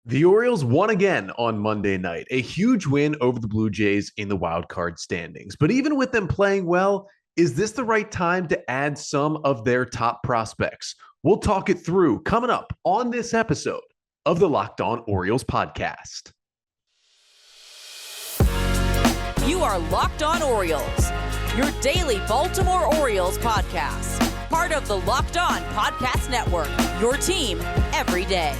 The Orioles won again on Monday night, a huge win over the Blue Jays in the wild card standings. But even with them playing well, is this the right time to add some of their top prospects? We'll talk it through coming up on this episode of the Locked On Orioles podcast. You are Locked On Orioles, your daily Baltimore Orioles podcast. Part of the Locked On Podcast Network, your team every day.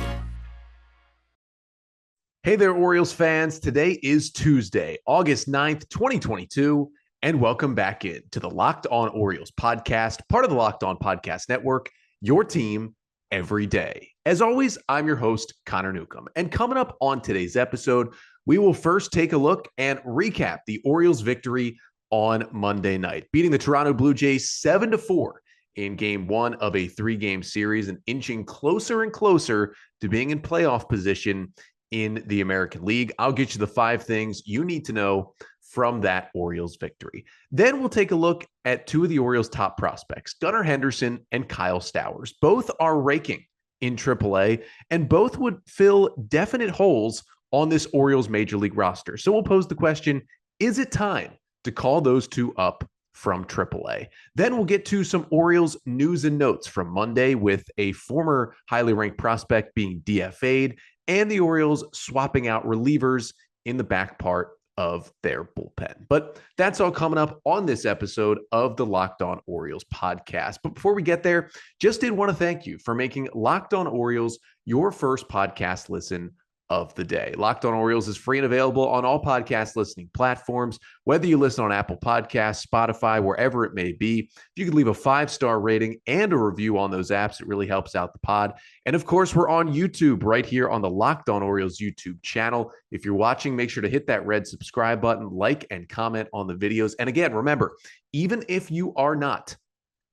Hey there, Orioles fans. Today is Tuesday, August 9th, 2022, and welcome back in to the Locked On Orioles podcast, part of the Locked On Podcast Network, your team every day. As always, I'm your host, Connor Newcomb, and coming up on today's episode, we will first take a look and recap the Orioles' victory on Monday night, beating the Toronto Blue Jays 7-4 in game one of a three-game series and inching closer and closer to being in playoff position in the American League. I'll get you the 5 things you need to know from that Orioles victory. Then we'll take a look at 2 of the Orioles' top prospects, Gunnar Henderson and Kyle Stowers. Both are raking in AAA, and both would fill definite holes on this Orioles Major League roster. So we'll pose the question, is it time to call those 2 up from AAA? Then we'll get to some Orioles news and notes from Monday with a former highly ranked prospect being DFA'd and the Orioles swapping out relievers in the back part of their bullpen. But that's all coming up on this episode of the Locked On Orioles podcast. But before we get there, just did want to thank you for making Locked On Orioles your first podcast listen of the day. Locked On Orioles is free and available on all podcast listening platforms, whether you listen on Apple Podcasts, Spotify, wherever it may be. If you could leave a 5-star rating and a review on those apps, it really helps out the pod. And of course, we're on YouTube right here on the Locked On Orioles YouTube channel. If you're watching, make sure to hit that red subscribe button, like and comment on the videos. And again, remember, even if you are not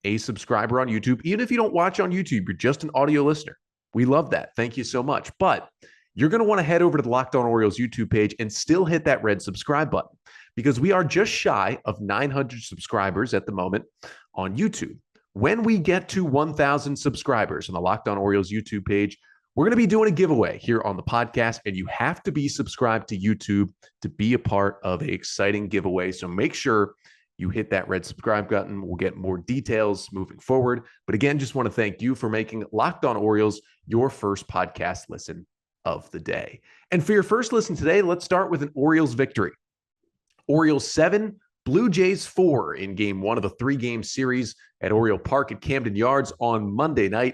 a subscriber on YouTube, even if you don't watch on YouTube, you're just an audio listener. We love that. Thank you so much. But you're going to want to head over to the Locked On Orioles YouTube page and still hit that red subscribe button because we are just shy of 900 subscribers at the moment on YouTube. When we get to 1,000 subscribers on the Locked On Orioles YouTube page, we're going to be doing a giveaway here on the podcast, and you have to be subscribed to YouTube to be a part of an exciting giveaway. So make sure you hit that red subscribe button. We'll get more details moving forward. But again, just want to thank you for making Locked On Orioles your first podcast listen of the day. And for your first listen today, let's start with an Orioles victory. Orioles 7, Blue Jays 4 in game one of a 3-game series at Oriole Park at Camden Yards on Monday night.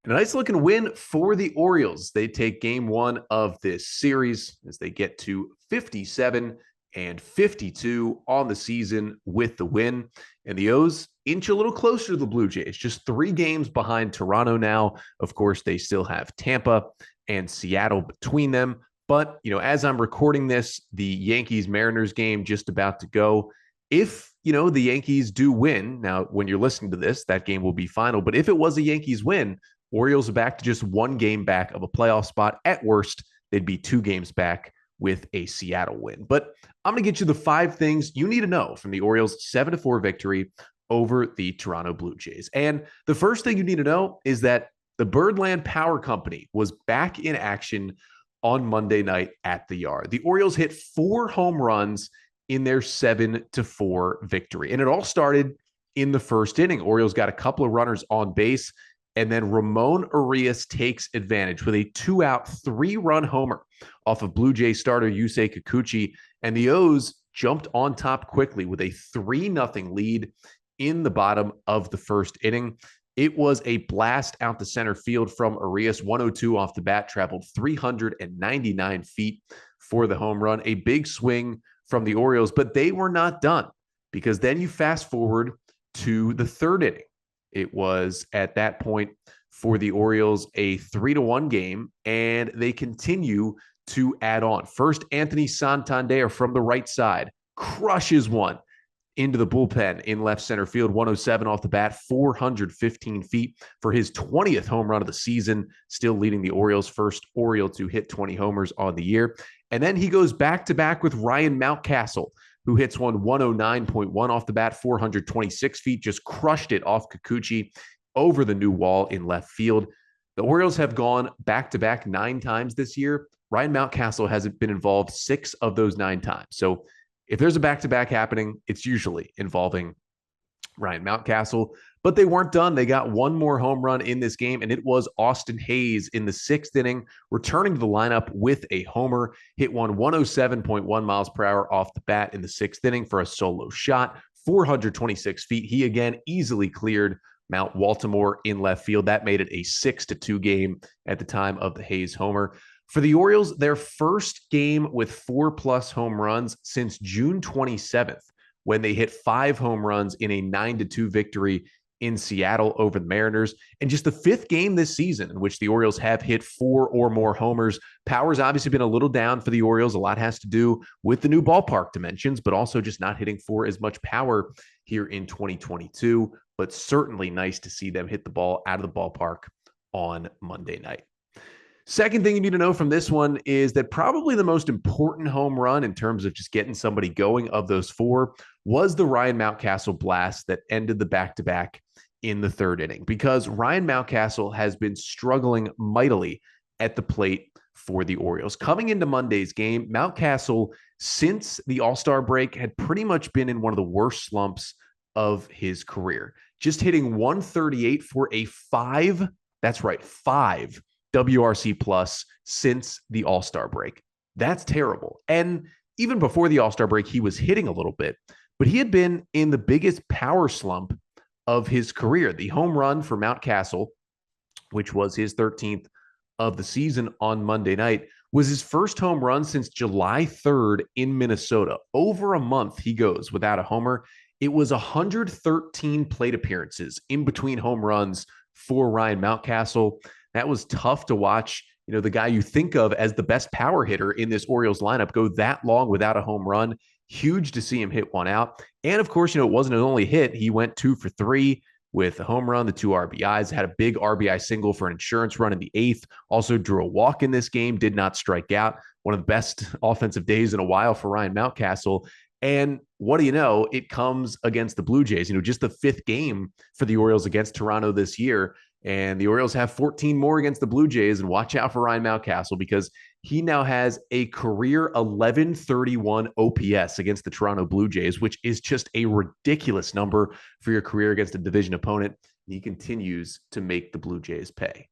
And a nice looking win for the Orioles. They take game one of this series as they get to 57 and 52 on the season with the win. And the O's inch a little closer to the Blue Jays, just 3 games behind Toronto now. Of course, they still have Tampa and Seattle between them. But, as I'm recording this, the Yankees-Mariners game just about to go. If, the Yankees do win, now when you're listening to this, that game will be final. But if it was a Yankees win, Orioles are back to just 1 game back of a playoff spot. At worst, they'd be 2 games back with a Seattle win. But I'm going to get you the 5 things you need to know from the Orioles' 7-4 victory over the Toronto Blue Jays. And the first thing you need to know is that the Birdland Power Company was back in action on Monday night at the Yard. The Orioles hit 4 home runs in their 7-4 victory. And it all started in the first inning. Orioles got a couple of runners on base, and then Ramon Urias takes advantage with a 2-out, 3-run homer off of Blue Jay starter Yusei Kikuchi. And the O's jumped on top quickly with a 3-0 lead in the bottom of the first inning. It was a blast out the center field from Urias, 102 off the bat, traveled 399 feet for the home run. A big swing from the Orioles, but they were not done because then you fast forward to the third inning. It was at that point for the Orioles a 3-1 game, and they continue to add on. First, Anthony Santander from the right side crushes one into the bullpen in left center field, 107 off the bat, 415 feet for his 20th home run of the season, still leading the Orioles, first Oriole to hit 20 homers on the year. And then he goes back-to-back with Ryan Mountcastle, who hits one 109.1 off the bat, 426 feet, just crushed it off Kikuchi over the new wall in left field. The Orioles have gone back-to-back 9 times this year. Ryan Mountcastle hasn't been involved 6 of those 9 times. So if there's a back-to-back happening, it's usually involving Ryan Mountcastle, but they weren't done. They got one more home run in this game, and it was Austin Hayes in the 6th inning, returning to the lineup with a homer, hit one 107.1 miles per hour off the bat in the 6th inning for a solo shot, 426 feet. He again easily cleared Mount Baltimore in left field. That made it a 6-2 game at the time of the Hayes homer. For the Orioles, their first game with 4+ home runs since June 27th, when they hit 5 home runs in a 9-2 victory in Seattle over the Mariners. And just the 5th game this season in which the Orioles have hit 4 or more homers. Power's obviously been a little down for the Orioles. A lot has to do with the new ballpark dimensions, but also just not hitting for as much power here in 2022. But certainly nice to see them hit the ball out of the ballpark on Monday night. Second thing you need to know from this one is that probably the most important home run in terms of just getting somebody going of those 4 was the Ryan Mountcastle blast that ended the back-to-back in the 3rd inning, because Ryan Mountcastle has been struggling mightily at the plate for the Orioles. Coming into Monday's game, Mountcastle, since the All-Star break, had pretty much been in one of the worst slumps of his career. Just hitting 138 for a 5, that's right, 5 WRC plus since the All-Star break. That's terrible. And even before the All-Star break, he was hitting a little bit, but he had been in the biggest power slump of his career. The home run for Mountcastle, which was his 13th of the season on Monday night, was his first home run since July 3rd in Minnesota. Over a month he goes without a homer. It was 113 plate appearances in between home runs for Ryan Mountcastle. That was tough to watch. You know, the guy you think of as the best power hitter in this Orioles lineup go that long without a home run. Huge to see him hit one out. And of course, you know, it wasn't an only hit. He went 2 for 3 with a home run, the 2 RBIs, had a big RBI single for an insurance run in the 8th, also drew a walk in this game, did not strike out. One of the best offensive days in a while for Ryan Mountcastle. And what do you know? It comes against the Blue Jays, you know, just the 5th game for the Orioles against Toronto this year. And the Orioles have 14 more against the Blue Jays. And watch out for Ryan Mountcastle, because he now has a career 1131 OPS against the Toronto Blue Jays, which is just a ridiculous number for your career against a division opponent. He continues to make the Blue Jays pay.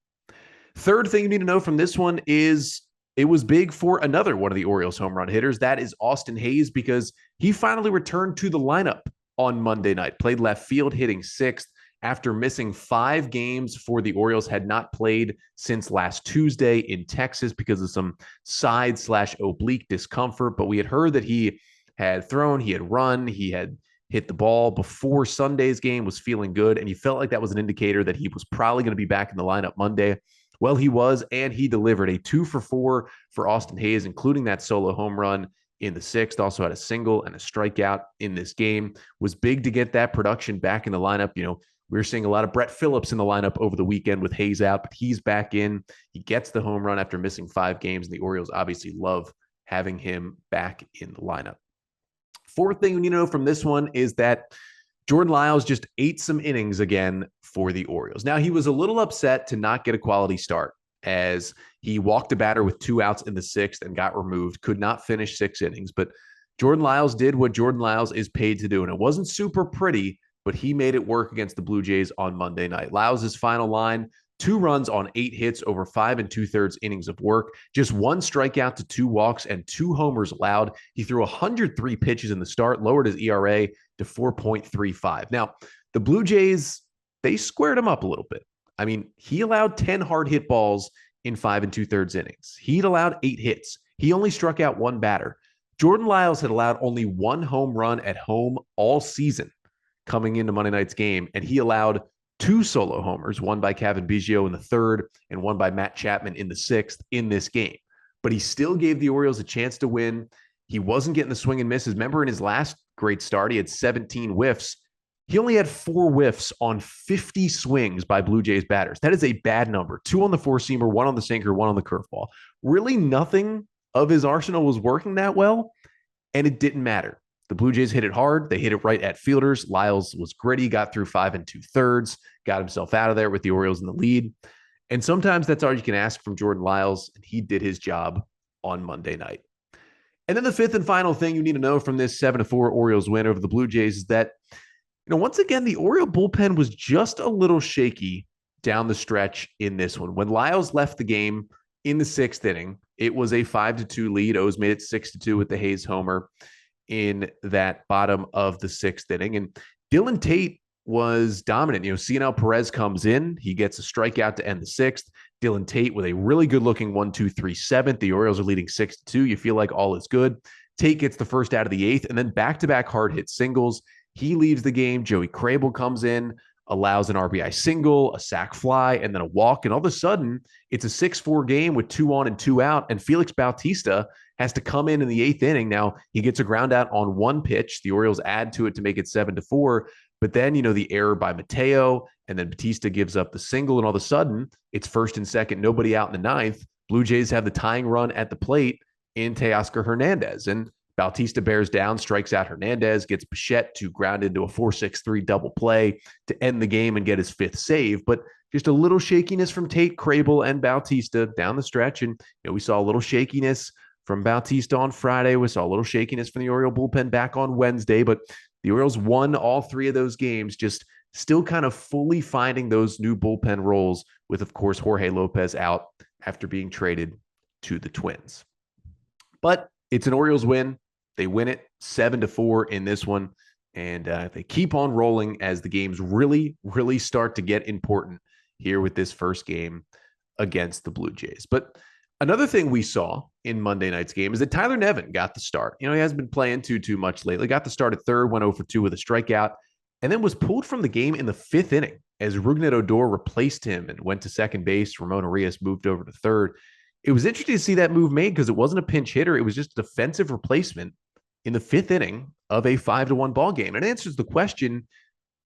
Third thing you need to know from this one is it was big for another one of the Orioles home run hitters. That is Austin Hayes, because he finally returned to the lineup on Monday night, played left field, hitting 6th. After missing 5 games for the Orioles, had not played since last Tuesday in Texas because of some side/oblique discomfort. But we had heard that he had thrown, he had run, he had hit the ball before Sunday's game, was feeling good, and he felt like that was an indicator that he was probably going to be back in the lineup Monday. Well, he was, and he delivered a 2 for 4 for Austin Hayes, including that solo home run in the 6th. Also had a single and a strikeout in this game. Was big to get that production back in the lineup. You know, we were seeing a lot of Brett Phillips in the lineup over the weekend with Hayes out, but he's back in. He gets the home run after missing 5 games, and the Orioles obviously love having him back in the lineup. Fourth thing we need to know from this one is that Jordan Lyles just ate some innings again for the Orioles. Now, he was a little upset to not get a quality start, as he walked a batter with 2 outs in the 6th and got removed, could not finish 6 innings. But Jordan Lyles did what Jordan Lyles is paid to do, and it wasn't super pretty, but he made it work against the Blue Jays on Monday night. Lyles' final line, 2 runs on 8 hits over 5 2/3 innings of work, just 1 strikeout to 2 walks and 2 homers allowed. He threw 103 pitches in the start, lowered his ERA to 4.35. Now, the Blue Jays, they squared him up a little bit. I mean, he allowed 10 hard hit balls in 5 2/3 innings. He'd allowed 8 hits. He only struck out 1 batter. Jordan Lyles had allowed only 1 home run at home all season coming into Monday night's game, and he allowed 2 solo homers, one by Kevin Biggio in the 3rd and one by Matt Chapman in the 6th in this game. But he still gave the Orioles a chance to win. He wasn't getting the swing and misses. Remember, in his last great start, he had 17 whiffs. He only had 4 whiffs on 50 swings by Blue Jays batters. That is a bad number. 2 on the 4-seamer, 1 on the sinker, 1 on the curveball. Really nothing of his arsenal was working that well, and it didn't matter. The Blue Jays hit it hard. They hit it right at fielders. Lyles was gritty, got through 5 2/3, got himself out of there with the Orioles in the lead. And sometimes that's all you can ask from Jordan Lyles, and he did his job on Monday night. And then the fifth and final thing you need to know from this 7-4 Orioles win over the Blue Jays is that, once again, the Oriole bullpen was just a little shaky down the stretch in this one. When Lyles left the game in the sixth inning, it was a 5-2 lead. O's made it 6-2 with the Hayes homer in that bottom of the sixth inning. And Dylan Tate was dominant. Cionel Perez comes in. He gets a strikeout to end the sixth. Dylan Tate with a really good-looking 1-2-3 seventh. The Orioles are leading 6-2. You feel like all is good. Tate gets the first out of the eighth, and then back-to-back hard-hit singles. He leaves the game. Joey Crable comes in, allows an RBI single, a sac fly, and then a walk. And all of a sudden, it's a 6-4 game with 2 on and 2 out. And Felix Bautista has to come in the eighth inning. Now, he gets a ground out on one pitch. The Orioles add to it to make it 7-4. But then, the error by Mateo, and then Bautista gives up the single. And all of a sudden, it's first and second, nobody out in the ninth. Blue Jays have the tying run at the plate in Teoscar Hernandez. And Bautista bears down, strikes out Hernandez, gets Bichette to ground into a 4-6-3 double play to end the game and get his fifth save. But just a little shakiness from Tate, Crable, and Bautista down the stretch. And we saw a little shakiness from Bautista on Friday. We saw a little shakiness from the Oriole bullpen back on Wednesday. But the Orioles won all three of those games, just still kind of fully finding those new bullpen roles with, of course, Jorge Lopez out after being traded to the Twins. But it's an Orioles win. They win it 7-4 in this one. And they keep on rolling as the games really, really start to get important here with this first game against the Blue Jays. But another thing we saw in Monday night's game is that Tyler Nevin got the start. He hasn't been playing too much lately. Got the start at third, went 0 for 2 with a strikeout, and then was pulled from the game in the fifth inning as Rougned Odor replaced him and went to second base. Ramon Arias moved over to third. It was interesting to see that move made because it wasn't a pinch hitter. It was just a defensive replacement in the fifth inning of a 5-1 ball game. And it answers the question,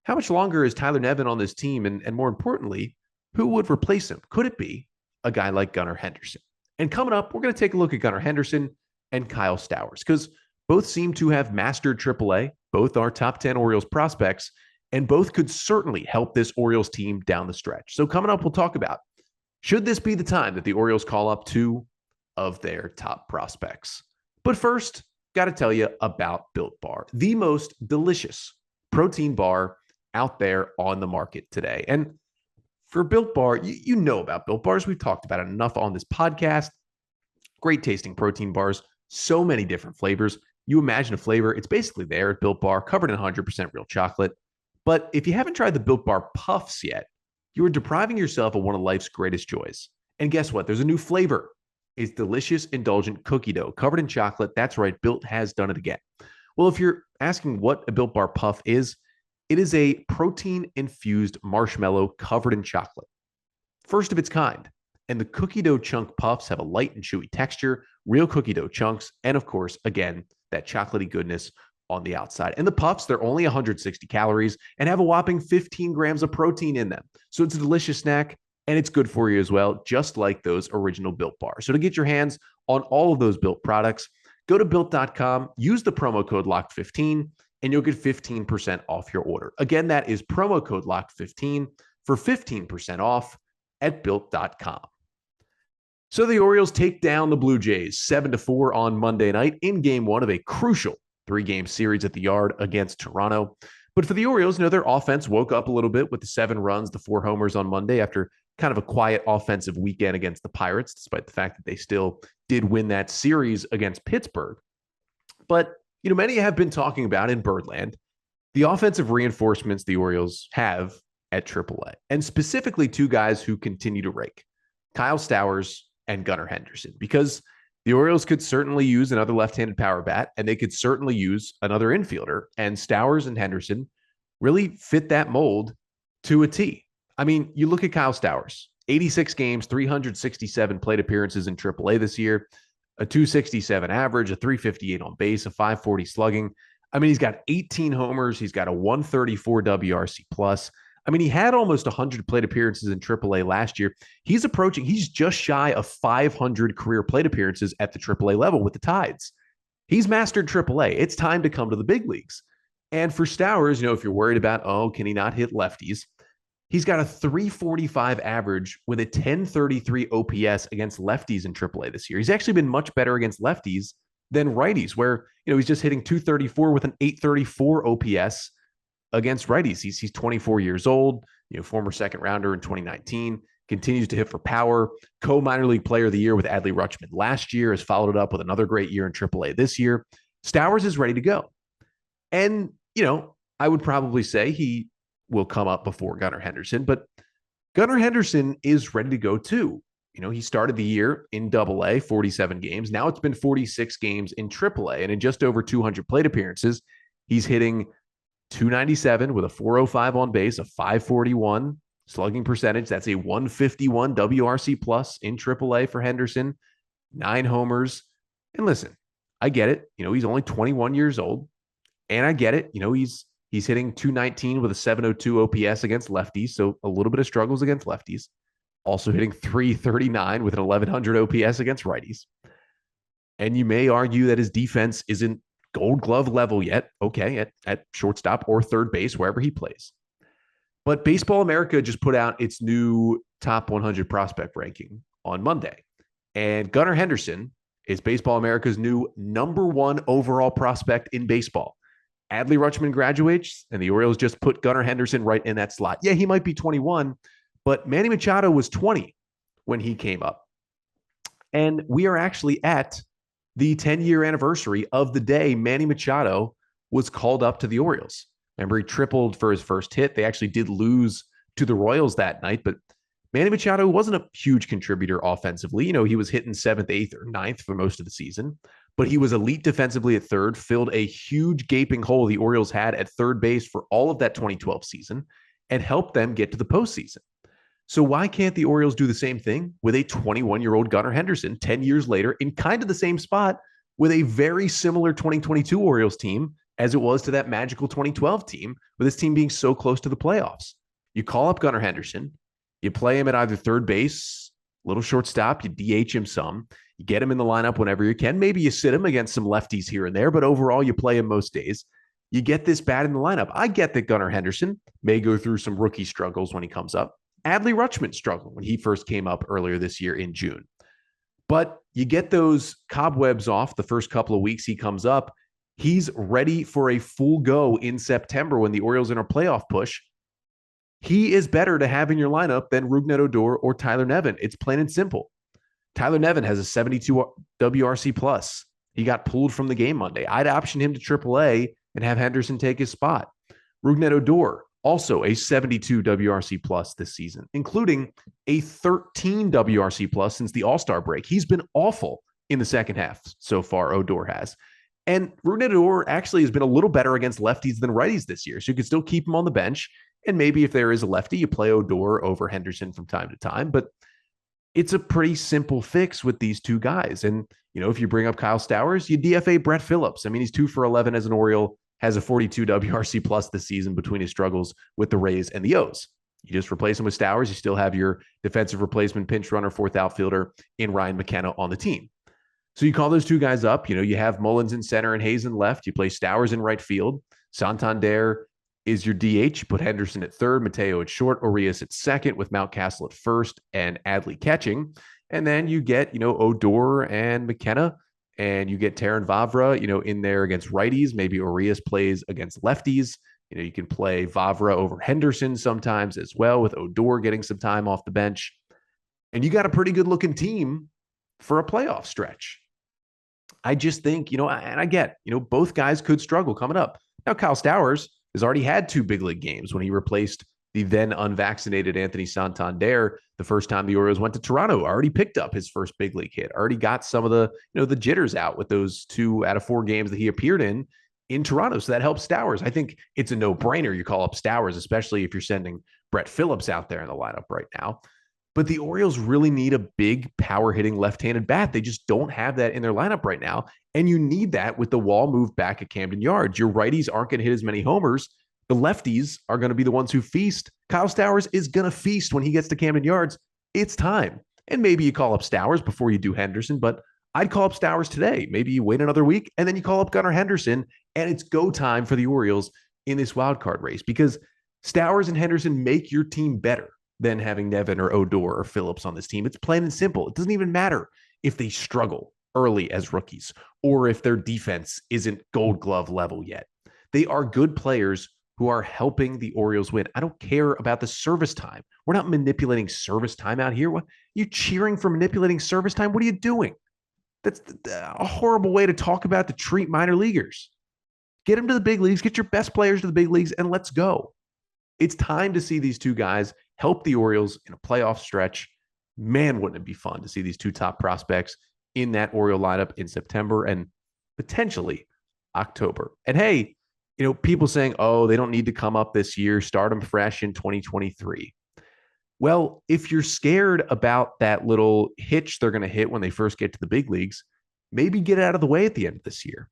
how much longer is Tyler Nevin on this team? And more importantly, who would replace him? Could it be a guy like Gunnar Henderson? And coming up, we're going to take a look at Gunnar Henderson and Kyle Stowers because both seem to have mastered AAA. Both are top 10 Orioles prospects, and both could certainly help this Orioles team down the stretch. So coming up, we'll talk about, should this be the time that the Orioles call up 2 of their top prospects? But first, got to tell you about Built Bar, the most delicious protein bar out there on the market today. And for Built Bar, you know about Built Bars. We've talked about it enough on this podcast. Great tasting protein bars, so many different flavors. You imagine a flavor, it's basically there at Built Bar, covered in 100% real chocolate. But if you haven't tried the Built Bar Puffs yet, you are depriving yourself of one of life's greatest joys. And guess what? There's a new flavor. It's delicious, indulgent cookie dough covered in chocolate. That's right, Built has done it again. Well, if you're asking what a Built Bar Puff is, it is a protein-infused marshmallow covered in chocolate. First of its kind. And the cookie dough chunk puffs have a light and chewy texture, real cookie dough chunks, and of course, again, that chocolatey goodness on the outside. And the puffs, they're only 160 calories and have a whopping 15 grams of protein in them. So it's a delicious snack, and it's good for you as well, just like those original Built Bars. So to get your hands on all of those Built products, go to Built.com, use the promo code LOCKED15, and you'll get 15% off your order. Again, that is promo code LOCKED15 for 15% off at Built.com. So the Orioles take down the Blue Jays 7-4 on Monday night in game one of a crucial 3-game series at the Yard against Toronto. But for the Orioles, their offense woke up a little bit with the 7 runs, the 4 homers on Monday after kind of a quiet offensive weekend against the Pirates, despite the fact that they still did win that series against Pittsburgh. But, many have been talking about in Birdland the offensive reinforcements the Orioles have at AAA, and specifically 2 guys who continue to rake, Kyle Stowers and Gunnar Henderson, because the Orioles could certainly use another left-handed power bat, and they could certainly use another infielder, and Stowers and Henderson really fit that mold to a T. I mean, you look at Kyle Stowers, 86 games, 367 plate appearances in AAA this year, a 267 average, a 358 on base, a 540 slugging. I mean, he's got 18 homers. He's got a 134 WRC plus. I mean, he had almost 100 plate appearances in AAA last year. He's just shy of 500 career plate appearances at the AAA level with the Tides. He's mastered AAA. It's time to come to the big leagues. And for Stowers, if you're worried about, can he not hit lefties? He's got a 345 average with a 1033 OPS against lefties in AAA this year. He's actually been much better against lefties than righties, where he's just hitting 234 with an 834 OPS against righties. He's 24 years old, former second rounder in 2019, continues to hit for power. Co-minor league player of the year with Adley Rutschman last year, has followed it up with another great year in AAA this year. Stowers is ready to go. And, I would probably say he will come up before Gunnar Henderson, but Gunnar Henderson is ready to go too. He started the year in AA, 47 games. Now it's been 46 games in AAA, and in just over 200 plate appearances, he's hitting 297 with a 405 on base, a 541 slugging percentage. That's a 151 WRC plus in AAA for Henderson, 9 homers. And listen, I get it. He's only 21 years old, and I get it. He's hitting 219 with a 702 OPS against lefties, so a little bit of struggles against lefties. Also hitting 339 with an 1100 OPS against righties. And you may argue that his defense isn't Gold Glove level yet, okay, at shortstop or third base, wherever he plays. But Baseball America just put out its new top 100 prospect ranking on Monday. And Gunnar Henderson is Baseball America's new number 1 overall prospect in baseball. Adley Rutschman graduates, and the Orioles just put Gunnar Henderson right in that slot. Yeah, he might be 21, but Manny Machado was 20 when he came up. And we are actually at the 10-year anniversary of the day Manny Machado was called up to the Orioles. Remember, he tripled for his first hit. They actually did lose to the Royals that night, but Manny Machado wasn't a huge contributor offensively. He was hitting 7th, 8th, or 9th for most of the season, but he was elite defensively at third, filled a huge gaping hole the Orioles had at third base for all of that 2012 season, and helped them get to the postseason. So why can't the Orioles do the same thing with a 21-year-old Gunnar Henderson 10 years later in kind of the same spot with a very similar 2022 Orioles team as it was to that magical 2012 team, with this team being so close to the playoffs? You call up Gunnar Henderson, you play him at either third base, little shortstop, you DH him some, you get him in the lineup whenever you can. Maybe you sit him against some lefties here and there, but overall you play him most days. You get this bat in the lineup. I get that Gunnar Henderson may go through some rookie struggles when he comes up. Adley Rutschman struggled when he first came up earlier this year in June. But you get those cobwebs off the first couple of weeks he comes up. He's ready for a full go in September when the Orioles are in a playoff push. He is better to have in your lineup than Rougned Odor or Tyler Nevin. It's plain and simple. Tyler Nevin has a 72 WRC plus. He got pulled from the game Monday. I'd option him to AAA and have Henderson take his spot. Rougned Odor, also a 72 WRC plus this season, including a 13 WRC plus since the All-Star break. He's been awful in the second half so far, Odor has. And Rougned Odor actually has been a little better against lefties than righties this year, so you can still keep him on the bench. And maybe if there is a lefty, you play Odor over Henderson from time to time. But it's a pretty simple fix with these two guys. And, if you bring up Kyle Stowers, you DFA Brett Phillips. I mean, he's 2 for 11 as an Oriole, has a 42 WRC plus this season between his struggles with the Rays and the O's. You just replace him with Stowers. You still have your defensive replacement pinch runner, fourth outfielder in Ryan McKenna on the team. So you call those two guys up. You have Mullins in center and Hayes in left. You play Stowers in right field. Santander is your DH. You put Henderson at third, Mateo at short, Urias at second, with Mountcastle at first and Adley catching. And then you get, Odor and McKenna, and you get Taran Vavra, in there against righties. Maybe Urias plays against lefties. You can play Vavra over Henderson sometimes as well, with Odor getting some time off the bench. And you got a pretty good looking team for a playoff stretch. I just think, and I get, both guys could struggle coming up. Now, Kyle Stowers has already had 2 big league games when he replaced the then unvaccinated Anthony Santander the first time the Orioles went to Toronto. Already picked up his first big league hit. Already got some of the, the jitters out with those 2 out of 4 games that he appeared in Toronto. So that helps Stowers. I think it's a no-brainer you call up Stowers, especially if you're sending Brett Phillips out there in the lineup right now. But the Orioles really need a big power-hitting left-handed bat. They just don't have that in their lineup right now. And you need that with the wall moved back at Camden Yards. Your righties aren't going to hit as many homers. The lefties are going to be the ones who feast. Kyle Stowers is going to feast when he gets to Camden Yards. It's time. And maybe you call up Stowers before you do Henderson, but I'd call up Stowers today. Maybe you wait another week, and then you call up Gunnar Henderson, and it's go time for the Orioles in this wild card race. Because Stowers and Henderson make your team better than having Nevin or Odor or Phillips on this team. It's plain and simple. It doesn't even matter if they struggle early as rookies or if their defense isn't Gold Glove level yet. They are good players who are helping the Orioles win. I don't care about the service time. We're not manipulating service time out here. What, you cheering for manipulating service time? What are you doing? That's a horrible way to talk about to treat minor leaguers. Get them to the big leagues, get your best players to the big leagues, and let's go. It's time to see these two guys help the Orioles in a playoff stretch. Man, wouldn't it be fun to see these two top prospects in that Oriole lineup in September and potentially October. And hey, people saying, oh, they don't need to come up this year, start them fresh in 2023. Well, if you're scared about that little hitch they're going to hit when they first get to the big leagues, maybe get it out of the way at the end of this year.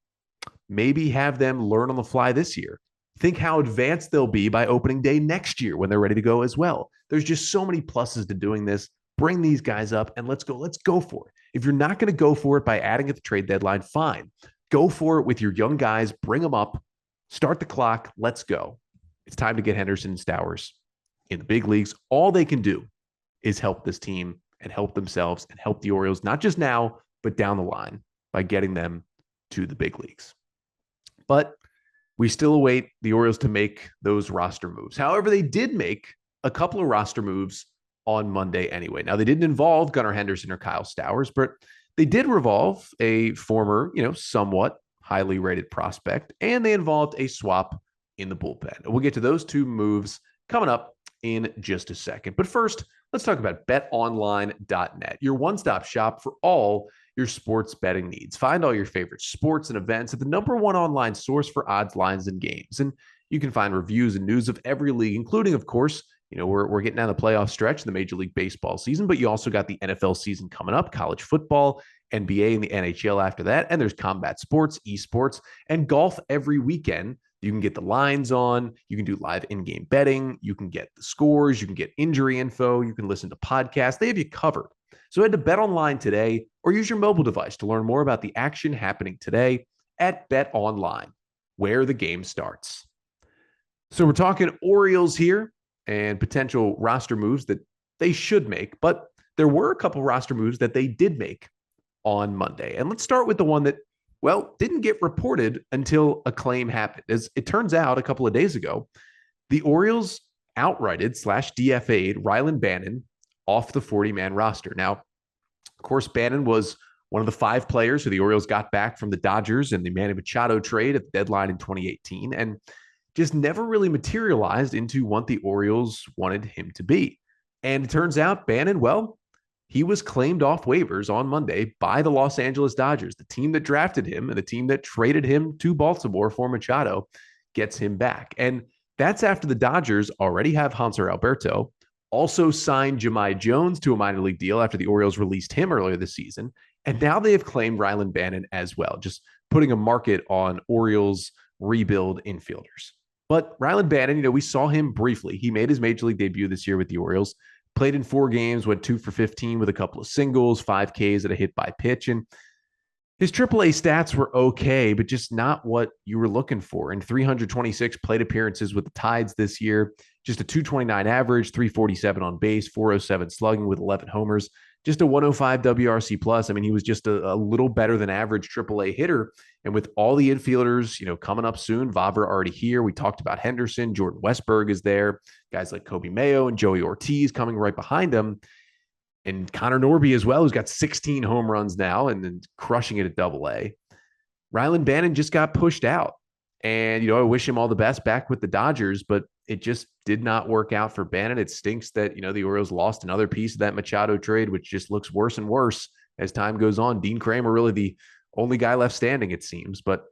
Maybe have them learn on the fly this year. Think how advanced they'll be by opening day next year when they're ready to go as well. There's just so many pluses to doing this. Bring these guys up and let's go. Let's go for it. If you're not going to go for it by adding at the trade deadline, fine. Go for it with your young guys. Bring them up. Start the clock. Let's go. It's time to get Henderson and Stowers in the big leagues. All they can do is help this team and help themselves and help the Orioles, not just now, but down the line by getting them to the big leagues. But we still await the Orioles to make those roster moves. However, they did make a couple of roster moves on Monday anyway. Now, they didn't involve Gunnar Henderson or Kyle Stowers, but they did revolve a former, somewhat highly rated prospect, and they involved a swap in the bullpen. We'll get to those two moves coming up in just a second. But first, let's talk about betonline.net, your one-stop shop for all your sports betting needs. Find all your favorite sports and events at the #1 online source for odds, lines, and games. And you can find reviews and news of every league, including, of course, we're getting down the playoff stretch, the Major League Baseball season, but you also got the NFL season coming up, college football, NBA, and the NHL after that. And there's combat sports, esports, and golf every weekend. You can get the lines on. You can do live in-game betting. You can get the scores. You can get injury info. You can listen to podcasts. They have you covered. So head to BetOnline today or use your mobile device to learn more about the action happening today at BetOnline, where the game starts. So we're talking Orioles here and potential roster moves that they should make, but there were a couple roster moves that they did make on Monday. And let's start with the one that, didn't get reported until a claim happened. As it turns out, a couple of days ago, the Orioles outrighted/DFA'd Rylan Bannon off the 40-man roster. Now, of course, Bannon was one of the 5 players who the Orioles got back from the Dodgers in the Manny Machado trade at the deadline in 2018, and just never really materialized into what the Orioles wanted him to be. And it turns out Bannon, he was claimed off waivers on Monday by the Los Angeles Dodgers. The team that drafted him and the team that traded him to Baltimore for Machado gets him back. And that's after the Dodgers already have Hanser Alberto, also signed Jahmai Jones to a minor league deal after the Orioles released him earlier this season. And now they have claimed Rylan Bannon as well, just putting a market on Orioles rebuild infielders. But Rylan Bannon, we saw him briefly. He made his major league debut this year with the Orioles, played in 4 games, went 2 for 15 with a couple of singles, 5 Ks at a hit by pitch. And his AAA stats were okay, but just not what you were looking for. In 326 plate appearances with the Tides this year, just a 229 average, 347 on base, 407 slugging with 11 homers, just a 105 WRC plus. I mean, he was just a little better than average AAA hitter. And with all the infielders, coming up soon, Vavra already here. We talked about Henderson, Jordan Westberg is there, guys like Kobe Mayo and Joey Ortiz coming right behind him. And Connor Norby as well, who's got 16 home runs now and then crushing it at AA. Rylan Bannon just got pushed out. And, I wish him all the best back with the Dodgers, but it just did not work out for Bannon. It stinks that, the Orioles lost another piece of that Machado trade, which just looks worse and worse as time goes on. Dean Kramer really the only guy left standing, it seems. But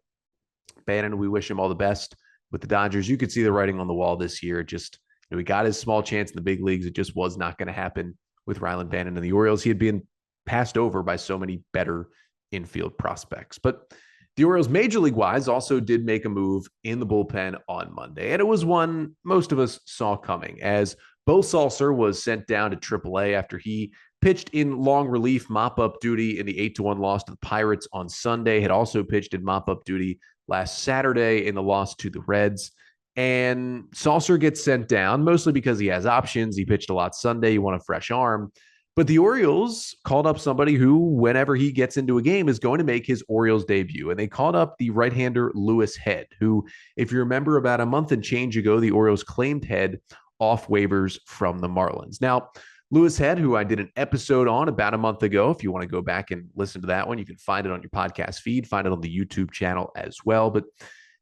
Bannon, we wish him all the best with the Dodgers. You could see the writing on the wall this year. Just, he got his small chance in the big leagues. It just was not going to happen with Rylan Bannon and the Orioles. He had been passed over by so many better infield prospects. But the Orioles, major league-wise, also did make a move in the bullpen on Monday, and it was one most of us saw coming, as Bo Salser was sent down to AAA after he pitched in long relief mop-up duty in the 8-1 loss to the Pirates on Sunday, had also pitched in mop-up duty last Saturday in the loss to the Reds. And Saucer gets sent down, mostly because he has options. He pitched a lot Sunday. You want a fresh arm. But the Orioles called up somebody who, whenever he gets into a game, is going to make his Orioles debut. And they called up the right-hander Louis Head, who, if you remember, about a month and change ago, the Orioles claimed Head off waivers from the Marlins. Now, Louis Head, who I did an episode on about a month ago, if you want to go back and listen to that one, you can find it on your podcast feed, find it on the YouTube channel as well. But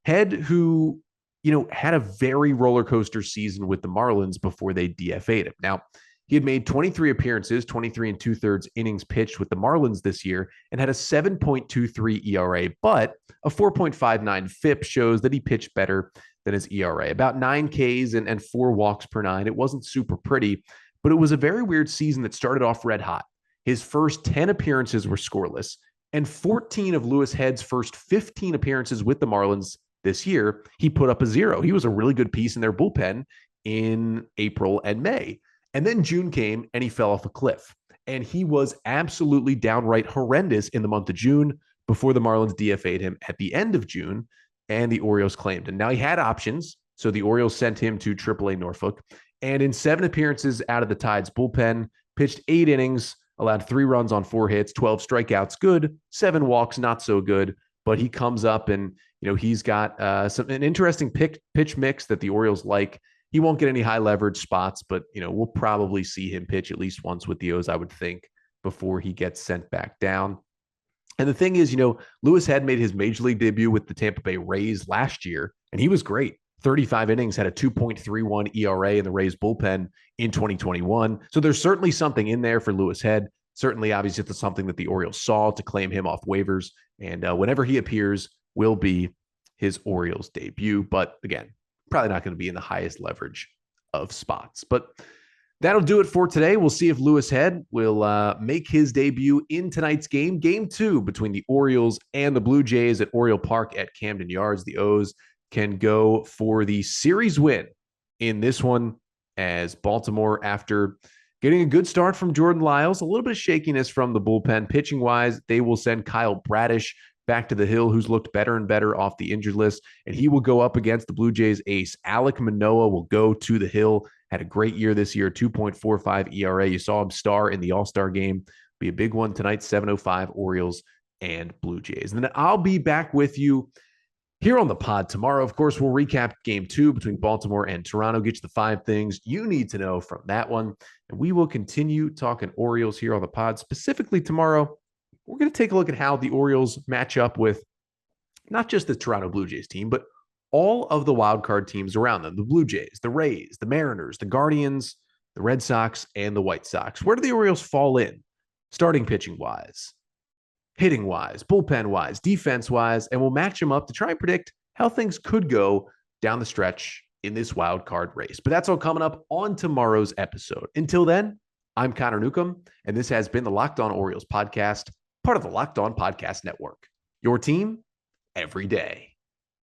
Head, who had a very roller coaster season with the Marlins before they DFA'd him. Now, he had made 23 appearances, 23 and 2/3 innings pitched with the Marlins this year, and had a 7.23 ERA, but a 4.59 FIP shows that he pitched better than his ERA. About 9 Ks and 4 walks per 9. It wasn't super pretty, but it was a very weird season that started off red hot. His first 10 appearances were scoreless, and 14 of Louis Head's first 15 appearances with the Marlins this year, he put up a 0. He was a really good piece in their bullpen in April and May. And then June came and he fell off a cliff. And he was absolutely downright horrendous in the month of June before the Marlins DFA'd him at the end of June and the Orioles claimed him. Now he had options. So the Orioles sent him to AAA Norfolk. And in 7 appearances out of the Tide's bullpen, pitched 8 innings, allowed 3 runs on 4 hits, 12 strikeouts, good, 7 walks, not so good. But he comes up and he's got an interesting pitch mix that the Orioles like. He won't get any high leverage spots, but we'll probably see him pitch at least once with the O's, I would think, before he gets sent back down. And the thing is, Louis Head made his major league debut with the Tampa Bay Rays last year, and he was great. 35 innings, had a 2.31 ERA in the Rays bullpen in 2021. So there's certainly something in there for Louis Head. Certainly, obviously, it's something that the Orioles saw to claim him off waivers. And whenever he appears, will be his Orioles debut. But again, probably not going to be in the highest leverage of spots. But that'll do it for today. We'll see if Louis Head will make his debut in tonight's game. Game 2 between the Orioles and the Blue Jays at Oriole Park at Camden Yards. The O's can go for the series win in this one, as Baltimore, after getting a good start from Jordan Lyles, a little bit of shakiness from the bullpen. Pitching-wise, they will send Kyle Bradish back to the hill, who's looked better and better off the injured list, and he will go up against the Blue Jays ace. Alek Manoah will go to the hill. Had a great year this year, 2.45 ERA. You saw him star in the All-Star game. Be a big one tonight, 7:05 Orioles and Blue Jays. And then I'll be back with you here on the pod tomorrow. Of course, we'll recap game 2 between Baltimore and Toronto, get you the 5 things you need to know from that one. And we will continue talking Orioles here on the pod. Specifically tomorrow, we're going to take a look at how the Orioles match up with not just the Toronto Blue Jays team, but all of the wild card teams around them. The Blue Jays, the Rays, the Mariners, the Guardians, the Red Sox, and the White Sox. Where do the Orioles fall in? Starting pitching-wise, hitting-wise, bullpen-wise, defense-wise, and we'll match them up to try and predict how things could go down the stretch in this wild card race. But that's all coming up on tomorrow's episode. Until then, I'm Connor Newcomb, and this has been the Locked On Orioles podcast, part of the Locked On Podcast Network. Your team every day.